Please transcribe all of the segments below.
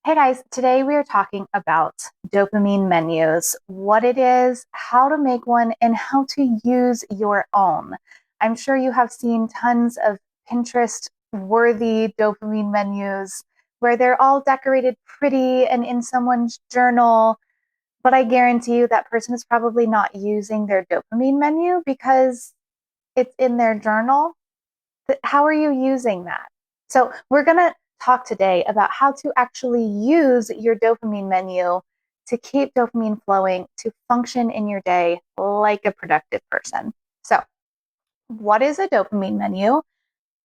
Hey guys, today we are talking about dopamine menus, what it is, how to make one, and how to use your own. I'm sure you have seen tons of Pinterest worthy dopamine menus where they're all decorated pretty and in someone's journal, but I guarantee you that person is probably not using their dopamine menu because it's in their journal. How are you using that? So, we're going to talk today about how to actually use your dopamine menu to keep dopamine flowing to function in your day like a productive person. So, what is a dopamine menu?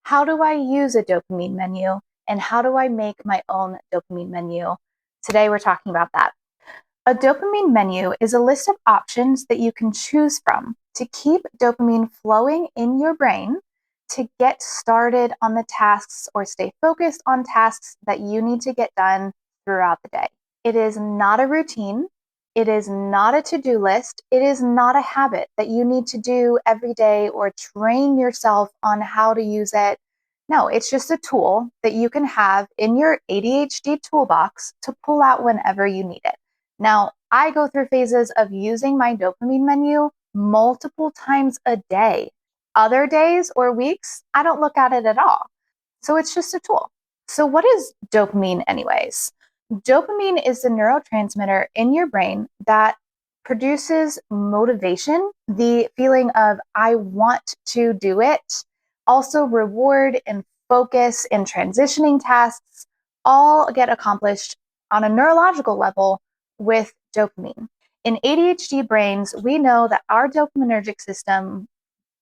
How do I use a dopamine menu? And how do I make my own dopamine menu? Today, we're talking about that. A dopamine menu is a list of options that you can choose from to keep dopamine flowing in your brain to get started on the tasks or stay focused on tasks that you need to get done throughout the day. It is not a routine. It is not a to-do list. It is not a habit that you need to do every day or train yourself on how to use it. No, it's just a tool that you can have in your ADHD toolbox to pull out whenever you need it. Now, I go through phases of using my dopamine menu multiple times a day. Other days or weeks, I don't look at it at all. So it's just a tool. So, what is dopamine, anyways? Dopamine is the neurotransmitter in your brain that produces motivation, the feeling of I want to do it, also reward and focus and transitioning tasks all get accomplished on a neurological level with dopamine. In ADHD brains, we know that our dopaminergic system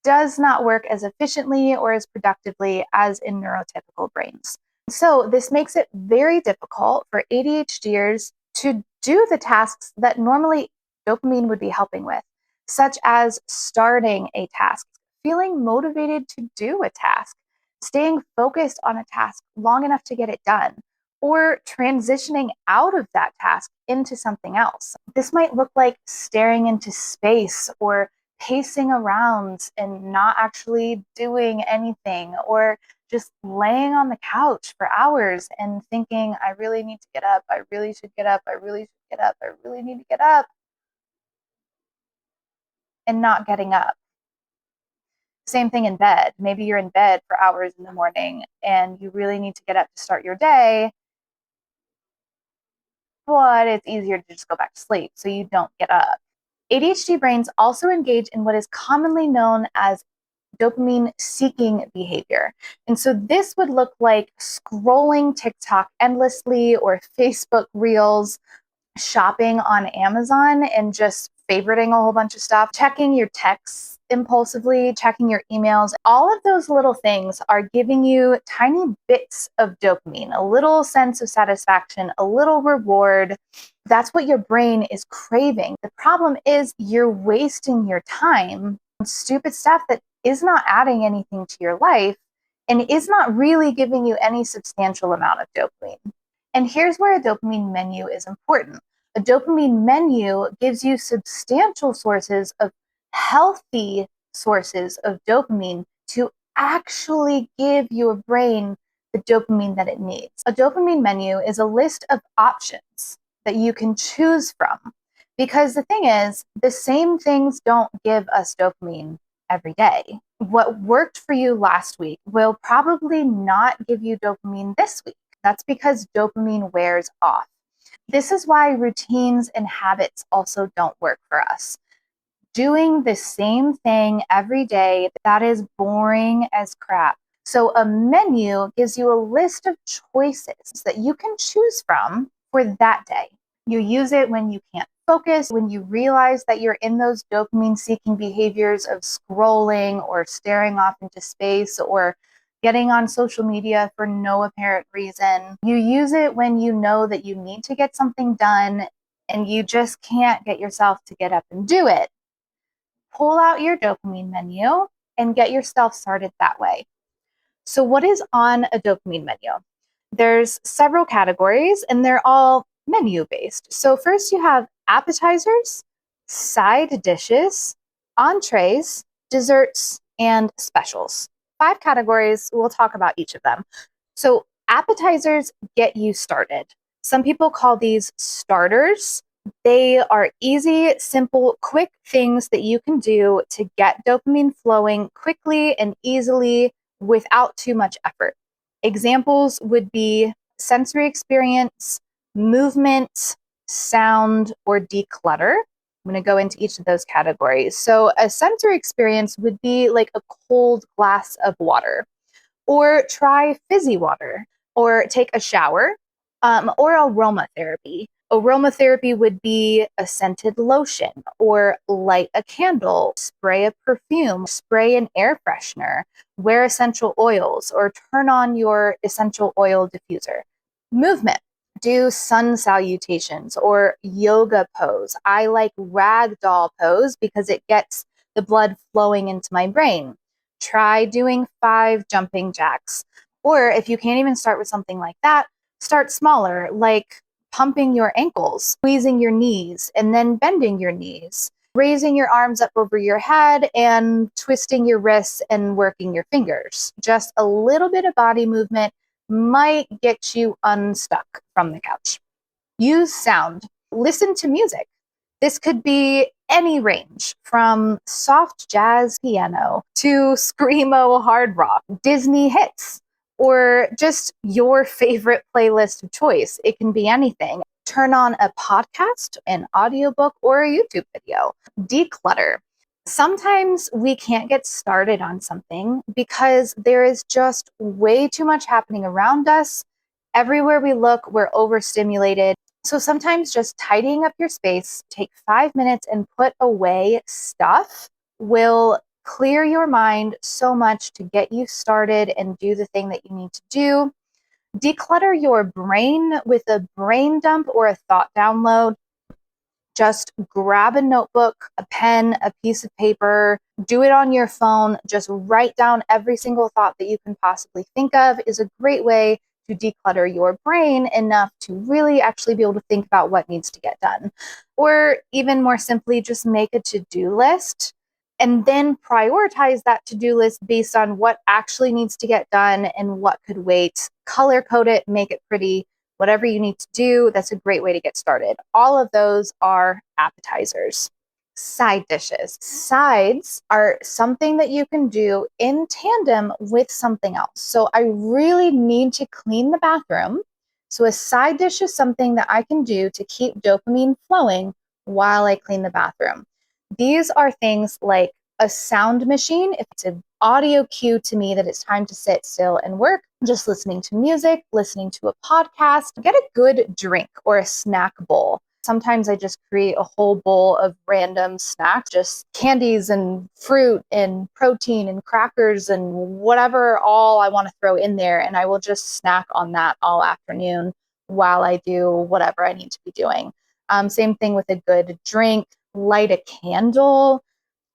does not work as efficiently or as productively as in neurotypical brains. So, this makes it very difficult for ADHDers to do the tasks that normally dopamine would be helping with, such as starting a task, feeling motivated to do a task, staying focused on a task long enough to get it done, or transitioning out of that task into something else. This might look like staring into space or pacing around and not actually doing anything, or just laying on the couch for hours and thinking, I really need to get up. I really should get up. I really should get up. I really need to get up, and not getting up. Same thing in bed. Maybe you're in bed for hours in the morning and you really need to get up to start your day, but it's easier to just go back to sleep so you don't get up. ADHD brains also engage in what is commonly known as dopamine seeking behavior. And so this would look like scrolling TikTok endlessly or Facebook reels, shopping on Amazon and just favoriting a whole bunch of stuff, checking your texts impulsively, checking your emails. All of those little things are giving you tiny bits of dopamine, a little sense of satisfaction, a little reward. That's what your brain is craving. The problem is you're wasting your time on stupid stuff that is not adding anything to your life and is not really giving you any substantial amount of dopamine. And here's where a dopamine menu is important. A dopamine menu gives you substantial sources of healthy sources of dopamine to actually give your brain the dopamine that it needs. A dopamine menu is a list of options that you can choose from. Because the thing is, the same things don't give us dopamine every day. What worked for you last week will probably not give you dopamine this week. That's because dopamine wears off. This is why routines and habits also don't work for us. Doing the same thing every day, that is boring as crap. So a menu gives you a list of choices that you can choose from for that day. You use it when you can't focus, when you realize that you're in those dopamine seeking behaviors of scrolling or staring off into space or getting on social media for no apparent reason. You use it when you know that you need to get something done and you just can't get yourself to get up and do it. Pull out your dopamine menu and get yourself started that way. So, what is on a dopamine menu? There's several categories and they're all menu based. So, first you have appetizers, side dishes, entrees, desserts, and specials. 5 categories. We'll talk about each of them. So, appetizers get you started. Some people call these starters. They are easy, simple, quick things that you can do to get dopamine flowing quickly and easily without too much effort. Examples would be sensory experience, movement, sound, or declutter. I'm going to go into each of those categories. So, a sensory experience would be like a cold glass of water, or try fizzy water, or take a shower, or aromatherapy. Aromatherapy would be a scented lotion, or light a candle, spray a perfume, spray an air freshener, wear essential oils, or turn on your essential oil diffuser. Movement. Do sun salutations or yoga pose. I like ragdoll pose because it gets the blood flowing into my brain. Try doing 5 jumping jacks. Or if you can't even start with something like that, start smaller, like pumping your ankles, squeezing your knees, and then bending your knees, raising your arms up over your head and twisting your wrists and working your fingers. Just a little bit of body movement might get you unstuck from the couch. Use sound. Listen to music. This could be any range from soft jazz piano to screamo hard rock, Disney hits, or just your favorite playlist of choice. It can be anything. Turn on a podcast, an audiobook, or a YouTube video. Declutter. Sometimes we can't get started on something because there is just way too much happening around us. Everywhere we look, we're overstimulated. So sometimes just tidying up your space, take 5 minutes and put away stuff will clear your mind so much to get you started and do the thing that you need to do. Declutter your brain with a brain dump or a thought download. Just grab a notebook, a pen, a piece of paper, do it on your phone. Just write down every single thought that you can possibly think of is a great way to declutter your brain enough to really actually be able to think about what needs to get done. Or even more simply, just make a to-do list and then prioritize that to-do list based on what actually needs to get done and what could wait. Color code it, make it pretty, whatever you need to do. That's a great way to get started. All of those are appetizers. Side dishes. Sides are something that you can do in tandem with something else. So I really need to clean the bathroom. So a side dish is something that I can do to keep dopamine flowing while I clean the bathroom. These are things like a sound machine. If it's an audio cue to me that it's time to sit still and work, just listening to music, listening to a podcast, get a good drink or a snack bowl. Sometimes I just create a whole bowl of random snacks, just candies and fruit and protein and crackers and whatever all I want to throw in there. And I will just snack on that all afternoon while I do whatever I need to be doing. Same thing with a good drink, light a candle,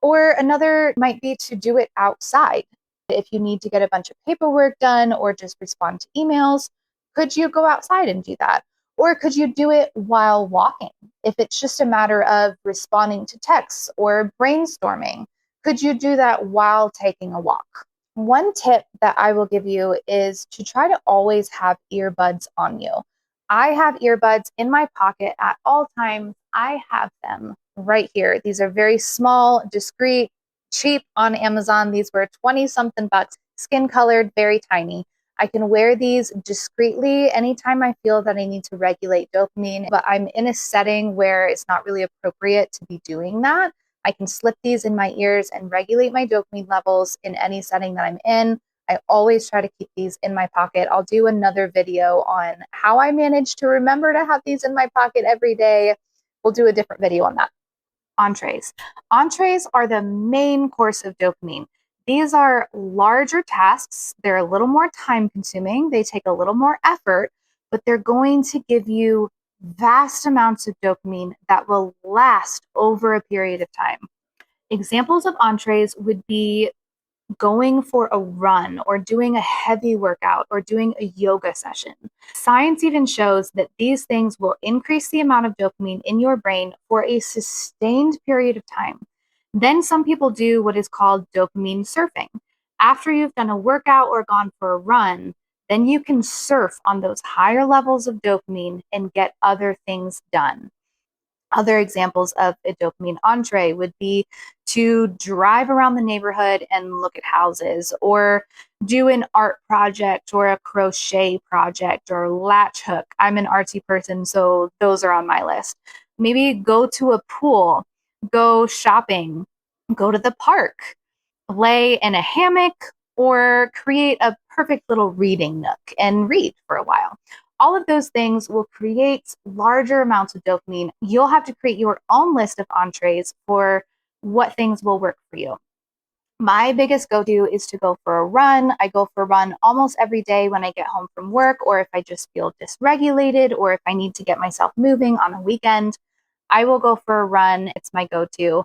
or another might be to do it outside. If you need to get a bunch of paperwork done or just respond to emails, could you go outside and do that? Or could you do it while walking? If it's just a matter of responding to texts or brainstorming, could you do that while taking a walk? One tip that I will give you is to try to always have earbuds on you. I have earbuds in my pocket at all times. I have them right here. These are very small, discreet, cheap on Amazon. These were 20 something bucks, skin colored, very tiny. I can wear these discreetly anytime I feel that I need to regulate dopamine, but I'm in a setting where it's not really appropriate to be doing that. I can slip these in my ears and regulate my dopamine levels in any setting that I'm in. I always try to keep these in my pocket. I'll do another video on how I manage to remember to have these in my pocket every day. We'll do a different video on that. Entrees. Entrees are the main course of dopamine. These are larger tasks. They're a little more time consuming. They take a little more effort, but they're going to give you vast amounts of dopamine that will last over a period of time. Examples of entrees would be going for a run or doing a heavy workout or doing a yoga session. Science even shows that these things will increase the amount of dopamine in your brain for a sustained period of time. Then some people do what is called dopamine surfing. After you've done a workout or gone for a run, then you can surf on those higher levels of dopamine and get other things done. Other examples of a dopamine entree would be to drive around the neighborhood and look at houses, or do an art project or a crochet project or latch hook. I'm an artsy person, so those are on my list. Maybe go to a pool, go shopping, go to the park, lay in a hammock, or create a perfect little reading nook and read for a while. All of those things will create larger amounts of dopamine. You'll have to create your own list of entrees for what things will work for you. My biggest go to is to go for a run. I go for a run almost every day when I get home from work, or if I just feel dysregulated, or if I need to get myself moving on a weekend. I will go for a run. It's my go to.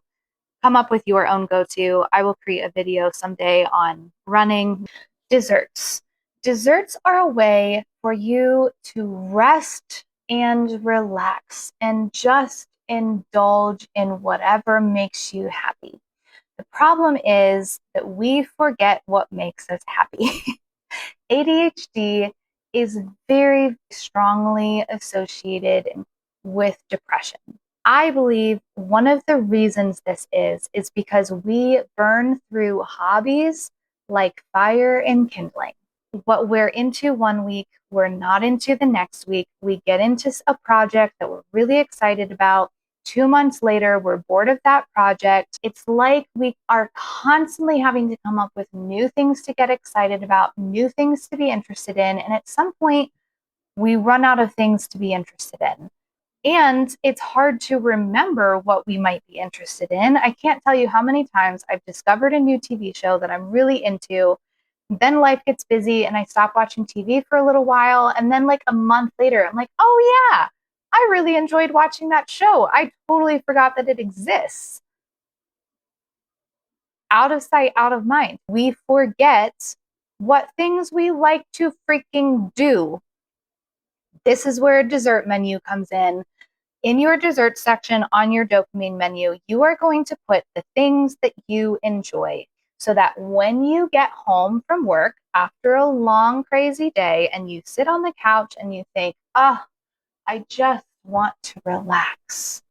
Come up with your own go to. I will create a video someday on running. Desserts. Desserts are a way for you to rest and relax and just indulge in whatever makes you happy. The problem is that we forget what makes us happy. ADHD is very strongly associated with depression. I believe one of the reasons this is because we burn through hobbies like fire and kindling. What we're into one week, we're not into the next week. We get into a project that we're really excited about. 2 months later, we're bored of that project. It's like we are constantly having to come up with new things to get excited about, new things to be interested in. And at some point, we run out of things to be interested in. And it's hard to remember what we might be interested in. I can't tell you how many times I've discovered a new TV show that I'm really into. Then life gets busy and I stop watching TV for a little while. And then, like a month later, I'm like, oh, yeah, I really enjoyed watching that show. I totally forgot that it exists. Out of sight, out of mind. We forget what things we like to freaking do. This is where a dessert menu comes in. In your dessert section on your dopamine menu, you are going to put the things that you enjoy so that when you get home from work after a long, crazy day and you sit on the couch and you think, oh, I just want to relax.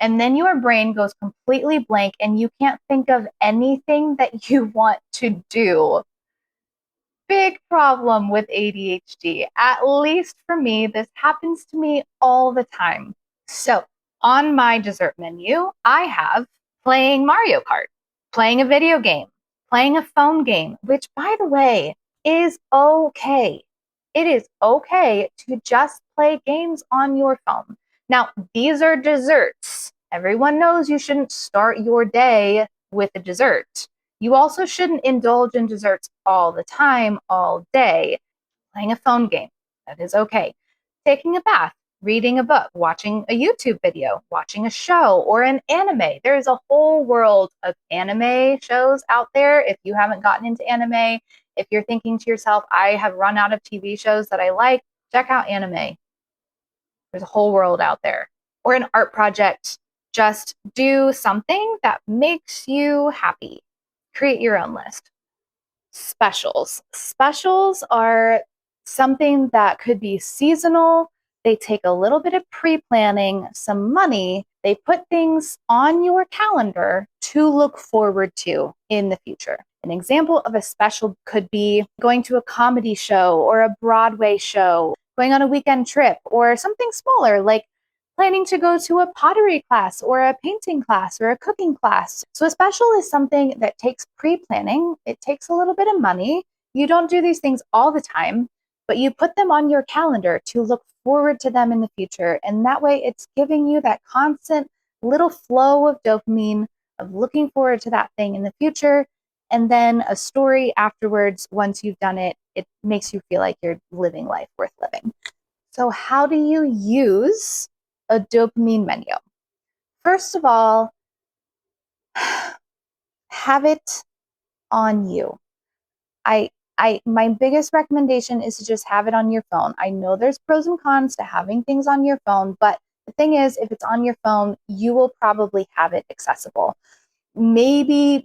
And then your brain goes completely blank and you can't think of anything that you want to do. Big problem with ADHD. At least for me, this happens to me all the time. So on my dessert menu, I have playing Mario Kart, playing a video game, playing a phone game, which, by the way, is okay. It is okay to just play games on your phone. Now, these are desserts. Everyone knows you shouldn't start your day with a dessert. You also shouldn't indulge in desserts all the time, all day. Playing a phone game, that is okay. Taking a bath, reading a book, watching a YouTube video, watching a show, or an anime. There is a whole world of anime shows out there. If you haven't gotten into anime, if you're thinking to yourself, I have run out of TV shows that I like, check out anime. There's a whole world out there. Or an art project. Just do something that makes you happy. Create your own list. Specials. Specials are something that could be seasonal. They take a little bit of pre-planning, some money. They put things on your calendar to look forward to in the future. An example of a special could be going to a comedy show or a Broadway show, going on a weekend trip, or something smaller like planning to go to a pottery class or a painting class or a cooking class. So a special is something that takes pre-planning. It takes a little bit of money. You don't do these things all the time, but you put them on your calendar to look forward to them in the future. And that way it's giving you that constant little flow of dopamine of looking forward to that thing in the future. And then a story afterwards, once you've done it, it makes you feel like you're living life worth living. So how do you use a dopamine menu? First of all, have it on you. My biggest recommendation is to just have it on your phone. I know there's pros and cons to having things on your phone, but the thing is, if it's on your phone, you will probably have it accessible. Maybe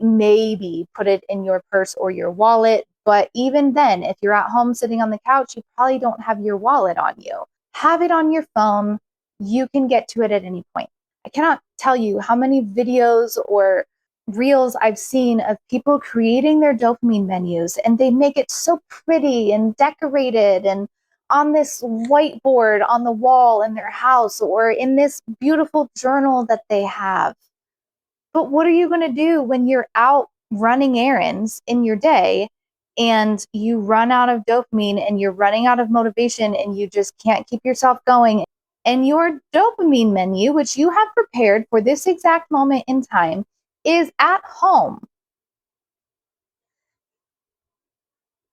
put it in your purse or your wallet. But even then, if you're at home sitting on the couch, you probably don't have your wallet on you. Have it on your phone. You can get to it at any point. I cannot tell you how many videos or reels I've seen of people creating their dopamine menus, and they make it so pretty and decorated and on this whiteboard on the wall in their house or in this beautiful journal that they have. But what are you going to do when you're out running errands in your day and you run out of dopamine and you're running out of motivation and you just can't keep yourself going? And your dopamine menu, which you have prepared for this exact moment in time, is at home.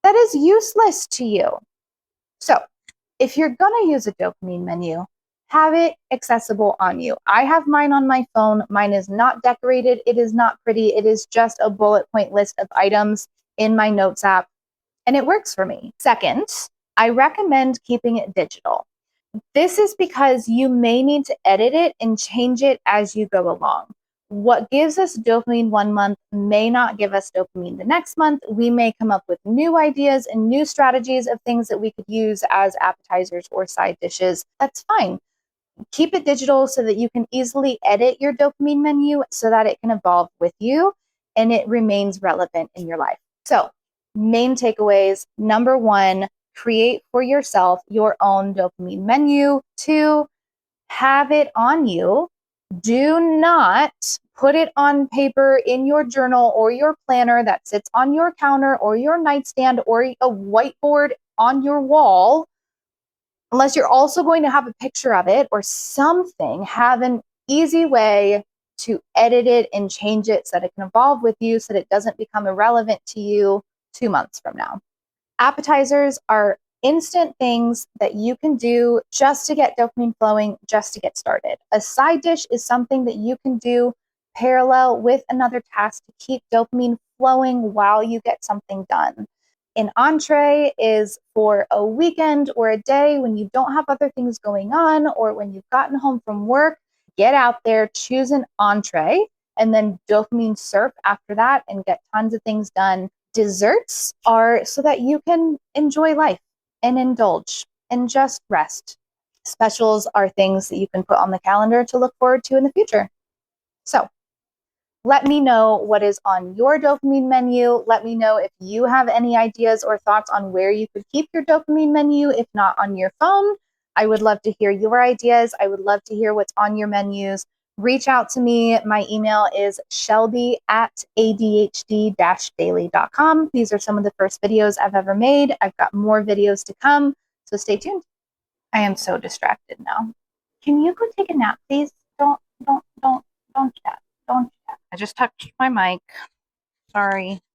That is useless to you. So, if you're going to use a dopamine menu, have it accessible on you. I have mine on my phone. Mine is not decorated. It is not pretty. It is just a bullet point list of items in my notes app, and it works for me. Second, I recommend keeping it digital. This is because you may need to edit it and change it as you go along. What gives us dopamine one month may not give us dopamine the next month. We may come up with new ideas and new strategies of things that we could use as appetizers or side dishes. That's fine. Keep it digital so that you can easily edit your dopamine menu so that it can evolve with you and it remains relevant in your life. So, main takeaways. Number one, create for yourself your own dopamine menu. Two, have it on you. Do not put it on paper in your journal or your planner that sits on your counter or your nightstand or a whiteboard on your wall. Unless you're also going to have a picture of it or something, have an easy way to edit it and change it so that it can evolve with you so that it doesn't become irrelevant to you 2 months from now. Appetizers are instant things that you can do just to get dopamine flowing, just to get started. A side dish is something that you can do parallel with another task to keep dopamine flowing while you get something done. An entree is for a weekend or a day when you don't have other things going on or when you've gotten home from work. Get out there, choose an entree, and then dopamine surf after that and get tons of things done. Desserts are so that you can enjoy life and indulge and just rest. Specials are things that you can put on the calendar to look forward to in the future. So, let me know what is on your dopamine menu. Let me know if you have any ideas or thoughts on where you could keep your dopamine menu, if not on your phone. I would love to hear your ideas. I would love to hear what's on your menus. Reach out to me. My email is shelby@adhd-daily.com. These are some of the first videos I've ever made. I've got more videos to come, so stay tuned. I am so distracted now. Can you go take a nap, please? Don't do that. Don't do that. I just touched my mic. Sorry.